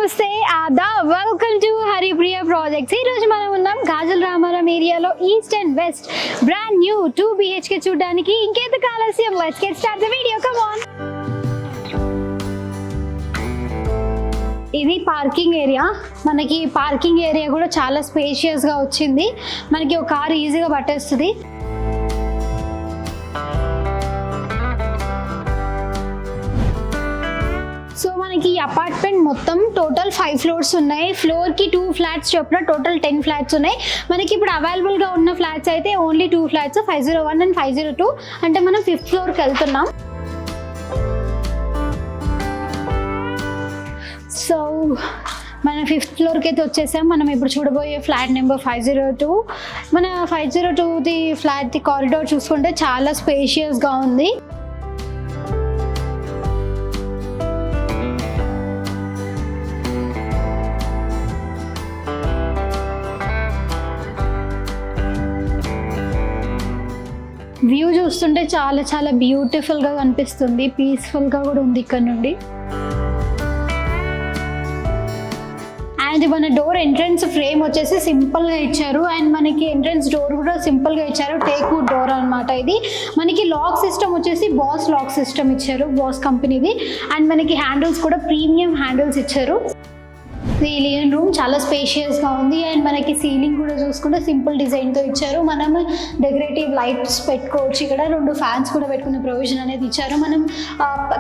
నమస్తే welcome to Haripriya projects. ఈ రోజు మనం ఉన్నాం గాజుల రామారం ఏరియాలో east and west brand new 2 BHK చూడడానికి. ఇంకెందుకు ఆలస్యం, let's get start the video, come on. ఇది పార్కింగ్ ఏరియా. మనకి పార్కింగ్ ఏరియా కూడా చాలా స్పేషియస్గా వచ్చింది. మనకి ఒక కార్ ఈజీగా పట్టేస్తుంది. సో మనకి ఈ అపార్ట్మెంట్ మొత్తం టోటల్ 5 ఫ్లోర్స్ ఉన్నాయి. ఫ్లోర్కి 2 ఫ్లాట్స్ చొప్పున టోటల్ 10 ఫ్లాట్స్ ఉన్నాయి. మనకి ఇప్పుడు అవైలబుల్గా ఉన్న ఫ్లాట్స్ అయితే ఓన్లీ 2 ఫ్లాట్స్, 501 అండ్ 502. అంటే మనం 5th ఫ్లోర్కి వెళ్తున్నాం. సో మనం 5th ఫ్లోర్కి అయితే వచ్చేసాం. మనం ఇప్పుడు చూడబోయే ఫ్లాట్ నెంబర్ 502. మన 502ది ఫ్లాట్ది కారిడార్ చూసుకుంటే చాలా స్పేషియస్గా ఉంది. వ్యూ చూస్తుంటే చాలా చాలా బ్యూటిఫుల్గా కనిపిస్తుంది, పీస్ఫుల్గా కూడా ఉంది ఇక్కడ నుండి. అండ్ మన డోర్ ఎంట్రన్స్ ఫ్రేమ్ వచ్చేసి సింపుల్గా ఇచ్చారు. అండ్ మనకి ఎంట్రన్స్ డోర్ కూడా సింపుల్గా ఇచ్చారు, టేక్ వుడ్ డోర్ అనమాట. ఇది మనకి లాక్ సిస్టమ్ వచ్చేసి బాస్ లాక్ సిస్టమ్ ఇచ్చారు, బాస్ కంపెనీది. అండ్ మనకి హ్యాండిల్స్ కూడా ప్రీమియం హ్యాండిల్స్ ఇచ్చారు. ఈ లివింగ్ రూమ్ చాలా స్పేషియస్గా ఉంది. అండ్ మనకి సీలింగ్ కూడా చూసుకుంటే సింపుల్ డిజైన్తో ఇచ్చారు. మనం డెకరేటివ్ లైట్స్ పెట్టుకోవచ్చు. ఇక్కడ 2 ఫ్యాన్స్ కూడా పెట్టుకునే ప్రొవిజన్ అనేది ఇచ్చారు. మనం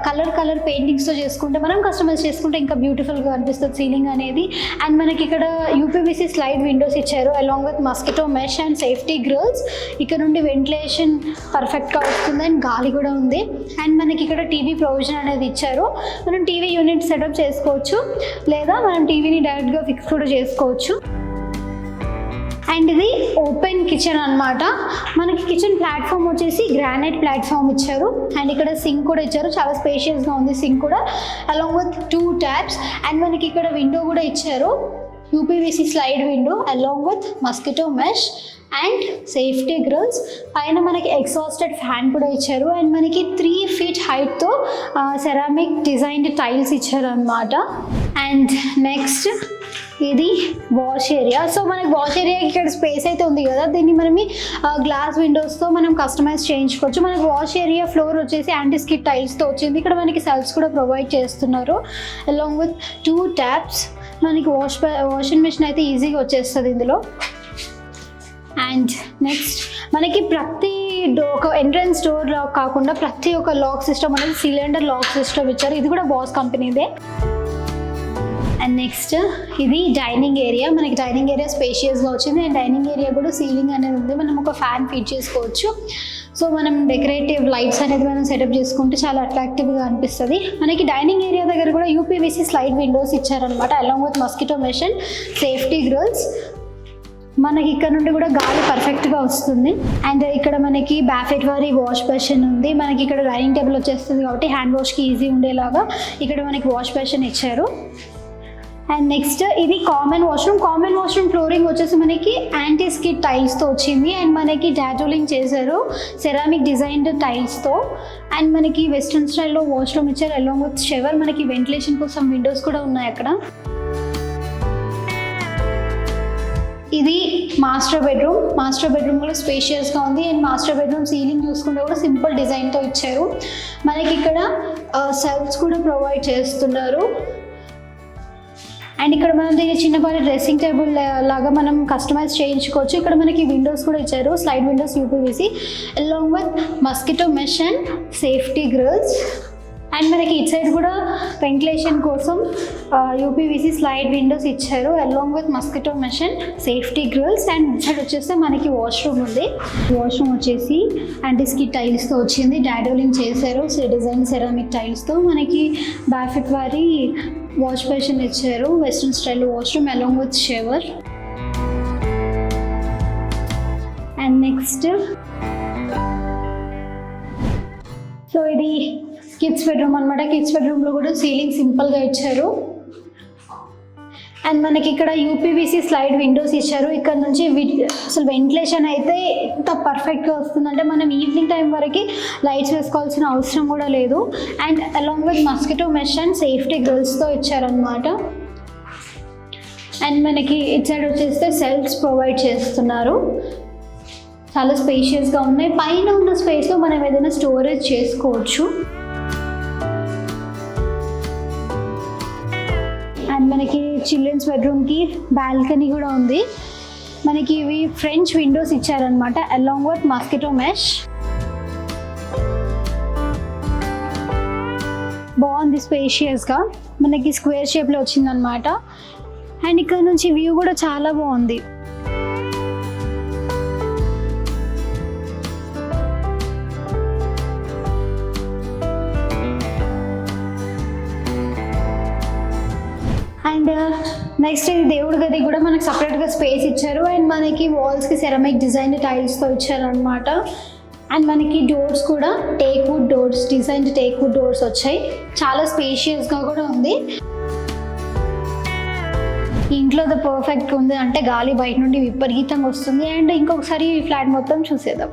కలర్ పెయింటింగ్స్తో చేసుకుంటే, మనం కస్టమైజ్ చేసుకుంటే ఇంకా బ్యూటిఫుల్గా అనిపిస్తుంది సీలింగ్ అనేది. అండ్ మనకి ఇక్కడ UPVC స్లైడ్ విండోస్ ఇచ్చారు along with mosquito mesh and safety grills. ఇక్కడ నుండి వెంటిలేషన్ పర్ఫెక్ట్గా వస్తుంది అండ్ గాలి కూడా ఉంది. అండ్ మనకి ఇక్కడ టీవీ ప్రొవిజన్ అనేది ఇచ్చారు. మనం టీవీ యూనిట్ సెటప్ చేసుకోవచ్చు, లేదా మనం టీవీని డైరెక్ట్గా ఫిక్స్ కూడా చేసుకోవచ్చు. అండ్ ఇది ఓపెన్ కిచెన్ అన్నమాట. మనకి కిచెన్ ప్లాట్ఫామ్ వచ్చేసి గ్రానైట్ ప్లాట్ఫామ్ ఇచ్చారు. అండ్ ఇక్కడ సింక్ కూడా ఇచ్చారు, చాలా స్పేషియస్గా ఉంది సింక్ కూడా, అలాంగ్ విత్ 2 ట్యాప్స్. అండ్ మనకి ఇక్కడ విండో కూడా ఇచ్చారు, UPVC slide window along with mosquito mesh and safety grills. పైన మనకి ఎగ్జాస్టెడ్ ఫ్యాన్ కూడా ఇచ్చారు. అండ్ మనకి 3 feet హైట్తో సెరామిక్ డిజైన్డ్ టైల్స్ ఇచ్చారు అనమాట. అండ్ నెక్స్ట్ ఇది వాష్ ఏరియా. సో మనకి వాష్ ఏరియాకి ఇక్కడ స్పేస్ అయితే ఉంది కదా, దీన్ని మనం గ్లాస్ విండోస్తో మనం కస్టమైజ్ చేయించుకోవచ్చు. మనకి వాష్ ఏరియా ఫ్లోర్ వచ్చేసి యాంటీ స్కిడ్ టైల్స్తో వచ్చింది. ఇక్కడ మనకి సెల్ఫ్స్ కూడా ప్రొవైడ్ చేస్తున్నారు అలాంగ్ విత్ 2 ట్యాప్స్. మనకి వాషింగ్ మెషిన్ అయితే ఈజీగా వచ్చేస్తుంది ఇందులో. అండ్ నెక్స్ట్ మనకి ప్రతి ఒక ఎంట్రన్స్ డోర్ లాక్ కాకుండా ప్రతి ఒక్క లాక్ సిస్టమ్ అనేది సిలిండర్ లాక్ సిస్టమ్ ఇచ్చారు. ఇది కూడా బాస్ కంపెనీదే. అండ్ నెక్స్ట్ ఇది డైనింగ్ ఏరియా. మనకి డైనింగ్ ఏరియా స్పేషియస్గా వచ్చింది. అండ్ డైనింగ్ ఏరియా కూడా సీలింగ్ అనేది ఉంది, మనం ఒక ఫ్యాన్ ఫిట్ చేసుకోవచ్చు. సో మనం డెకరేటివ్ లైట్స్ అనేది మనం సెటప్ చేసుకుంటే చాలా అట్రాక్టివ్గా అనిపిస్తుంది. మనకి డైనింగ్ ఏరియా దగ్గర కూడా UPVC స్లైడ్ విండోస్ ఇచ్చారనమాట along with mosquito mesh and safety grills. మనకి ఇక్కడ నుండి కూడా గాలి పర్ఫెక్ట్గా వస్తుంది. అండ్ ఇక్కడ మనకి బాఫెట్ వారి వాష్ బేసిన్ ఉంది. మనకి ఇక్కడ డైనింగ్ టేబుల్ వచ్చేస్తుంది కాబట్టి హ్యాండ్ వాష్కి ఈజీ ఉండేలాగా ఇక్కడ మనకి వాష్ బేసిన్ ఇచ్చారు. అండ్ నెక్స్ట్ ఇది common washroom. Common washroom flooring వచ్చేసి మనకి యాంటీ స్కిడ్ టైల్స్తో వచ్చింది. అండ్ మనకి డాటోలింగ్ చేశారు సెరామిక్ డిజైన్డ్ టైల్స్తో. అండ్ మనకి వెస్ట్రన్ స్టైల్లో వాష్రూమ్ ఇచ్చారు అలాంగ్ విత్ షవర్. మనకి వెంటిలేషన్ కోసం విండోస్ కూడా ఉన్నాయి అక్కడ. ఇది మాస్టర్ బెడ్రూమ్. మాస్టర్ బెడ్రూమ్ కూడా స్పేషియస్గా ఉంది. అండ్ మాస్టర్ బెడ్రూమ్ సీలింగ్ చూసుకుంటే కూడా సింపుల్ డిజైన్తో ఇచ్చారు. మనకి ఇక్కడ సెల్ఫ్స్ కూడా ప్రొవైడ్ చేస్తున్నారు. అండ్ ఇక్కడ మనం దీన్ని చిన్నపాటి డ్రెస్సింగ్ టేబుల్ లాగా మనం కస్టమైజ్ చేయించుకోవచ్చు. ఇక్కడ మనకి విండోస్ కూడా ఇచ్చారు, slide windows UPVC along with mosquito mesh and safety grills. And మనకి ఇటు సైడ్ కూడా వెంటిలేషన్ కోసం UPVC స్లైడ్ విండోస్ ఇచ్చారు along with mosquito mesh and safety grills. And ఇటు సైడ్ వచ్చేస్తే మనకి వాష్రూమ్ ఉంది. వాష్రూమ్ వచ్చేసి యాంటీ స్కిడ్ టైల్స్తో వచ్చింది, డాడోలింగ్ చేశారు డిజైన్ సెరామిక్ టైల్స్తో. మనకి బాఫెట్ వారి వాష్ బేసిన్ ఇచ్చారు, western style washroom along with shower. And next so ఇది కిడ్స్ బెడ్రూమ్ అనమాట. కిడ్స్ బెడ్రూమ్లో కూడా సీలింగ్ సింపుల్గా ఇచ్చారు. అండ్ మనకి ఇక్కడ UPVC స్లైడ్ విండోస్ ఇచ్చారు. ఇక్కడ నుంచి అసలు వెంటిలేషన్ అయితే ఎంత పర్ఫెక్ట్గా వస్తుందంటే మనం ఈవినింగ్ టైం వరకు లైట్స్ వేసుకోవాల్సిన అవసరం కూడా లేదు. And along with mosquito mesh and safety గ్రిల్స్తో ఇచ్చారనమాట. అండ్ మనకి ఇటు సైడ్ వచ్చేస్తే సెల్ఫ్స్ ప్రొవైడ్ చేస్తున్నారు, చాలా స్పేషియస్గా ఉన్నాయి. పైన ఉన్న స్పేస్లో మనం ఏదైనా స్టోరేజ్ చేసుకోవచ్చు. అండ్ మనకి చిల్డ్రన్స్ బెడ్రూమ్కి బాల్కనీ కూడా ఉంది. మనకి ఇవి ఫ్రెంచ్ విండోస్ ఇచ్చారనమాట అలాంగ్ విత్ మస్కిటో మెష్. బాగుంది స్పేషియస్గా, మనకి స్క్వేర్ షేప్లో వచ్చిందనమాట. అండ్ ఇక్కడ నుంచి వ్యూ కూడా చాలా బాగుంది. అండ్ నెక్స్ట్ ఇది దేవుడి గది కూడా మనకి సపరేట్గా స్పేస్ ఇచ్చారు. అండ్ మనకి వాల్స్కి సెరమిక్ డిజైన్ టైల్స్తో ఇచ్చారనమాట. అండ్ మనకి డోర్స్ కూడా teak wood doors, design teak wood doors వచ్చాయి. చాలా స్పేషియస్గా కూడా ఉంది. ఇంట్లో పర్ఫెక్ట్గా ఉంది అంటే గాలి బయట నుండి విపరీతంగా వస్తుంది. అండ్ ఇంకొకసారి ఈ ఫ్లాట్ మొత్తం చూసేద్దాం.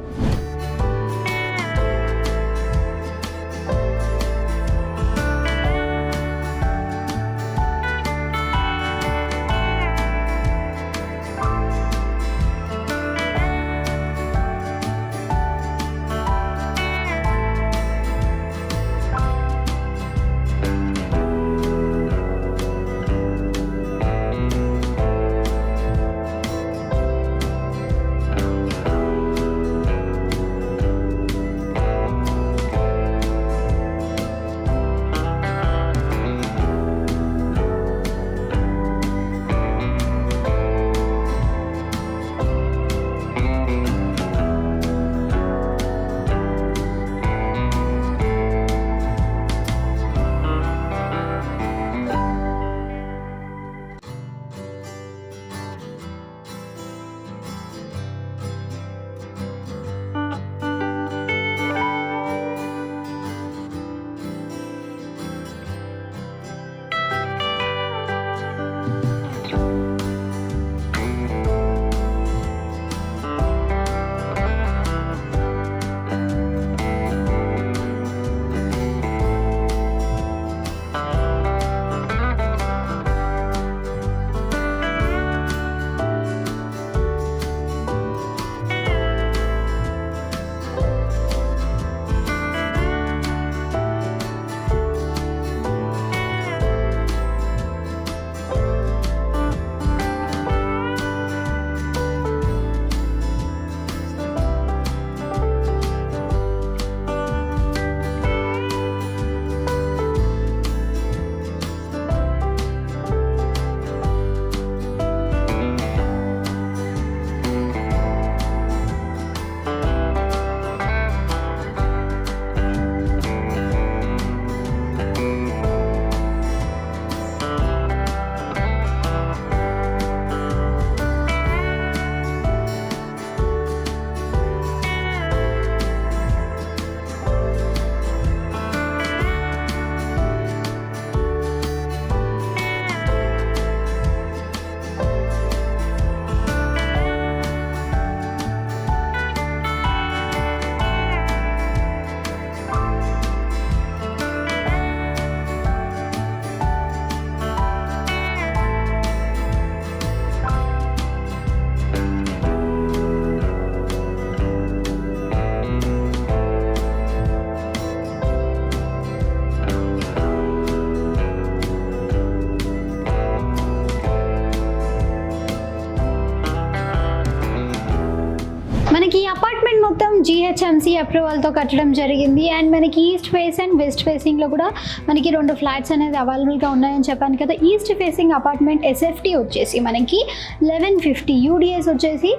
మనకి ఈ అపార్ట్మెంట్ మొత్తం జిహెచ్ఎంసీ అప్రూవల్తో కట్టడం జరిగింది. అండ్ మనకి ఈస్ట్ ఫేస్ అండ్ వెస్ట్ ఫేసింగ్లో కూడా మనకి 2 ఫ్లాట్స్ అనేది అవైలబుల్గా ఉన్నాయని చెప్పాను కదా. ఈస్ట్ ఫేసింగ్ అపార్ట్మెంట్ ఎస్ఎఫ్టీ వచ్చేసి మనకి 1150, యూడిఎస్ వచ్చేసి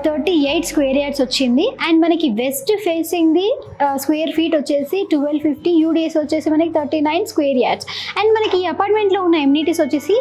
38 స్క్వేర్ యార్డ్స్ వచ్చింది. అండ్ మనకి వెస్ట్ ఫేసింగ్ది స్క్వేర్ ఫీట్ వచ్చేసి 1250, యూడిఎస్ వచ్చేసి మనకి 39 స్క్వేర్ యార్డ్స్. అండ్ మనకి ఈ అపార్ట్మెంట్లో ఉన్న ఎమ్యూనిటీస్ వచ్చేసి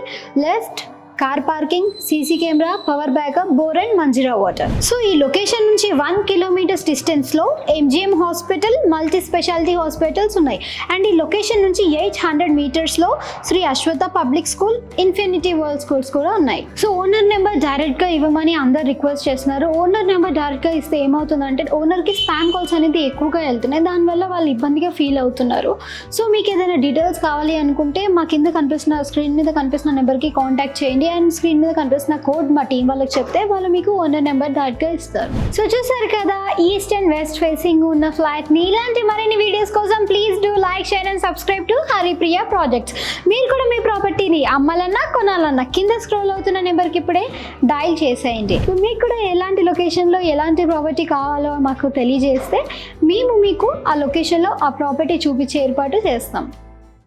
left car parking, CC camera, power backup, bore and Manjeera water. So ఈ లొకేషన్ నుంచి 1 కిలోమీటర్స్ డిస్టెన్స్లో MGM hospital, multi speciality hospitals ఉన్నాయి. అండ్ ఈ లొకేషన్ నుంచి 800 మీటర్స్లో Sri Ashwattha public school, infinity world schools కూడా ఉన్నాయి. సో ఓనర్ నెంబర్ డైరెక్ట్గా ఇవ్వమని అందరు రిక్వెస్ట్ చేస్తున్నారు. ఓనర్ నెంబర్ డైరెక్ట్గా ఇస్తే ఏమవుతుందంటే ఓనర్కి స్పామ్ కాల్స్ అనేది ఎక్కువగా వెళ్తున్నాయి, దానివల్ల వాళ్ళు ఇబ్బందిగా ఫీల్ అవుతున్నారు. సో మీకు ఏదైనా డీటెయిల్స్ కావాలి అనుకుంటే మా కింద కనిపిస్తున్న స్క్రీన్ మీద కనిపిస్తున్న నెంబర్కి కాంటాక్ట్ చేయండి. అండ్ స్క్రీన్ మీద కనిపిస్తున్న కోడ్ మా టీం వాళ్ళకి చెప్తే వాళ్ళు మీకు ఓనర్ నెంబర్ దాట్గా ఇస్తారు. సో చూసారు కదా ఈస్ట్ అండ్ వెస్ట్ ఫేసింగ్ ఉన్న ఫ్లాట్ని. ఇలాంటి మరిన్ని వీడియోస్ కోసం please do like, share and subscribe to Haripriya projects. మీరు కూడా మీ ప్రాపర్టీని అమ్మాలన్నా కొనాలన్నా కింద స్క్రోల్ అవుతున్న నెంబర్కి ఇప్పుడే డయల్ చేసేయండి. మీకు కూడా ఎలాంటి లొకేషన్లో ఎలాంటి ప్రాపర్టీ కావాలో మాకు తెలియజేస్తే మేము మీకు ఆ లొకేషన్లో ఆ ప్రాపర్టీ చూపించే ఏర్పాటు చేస్తాం.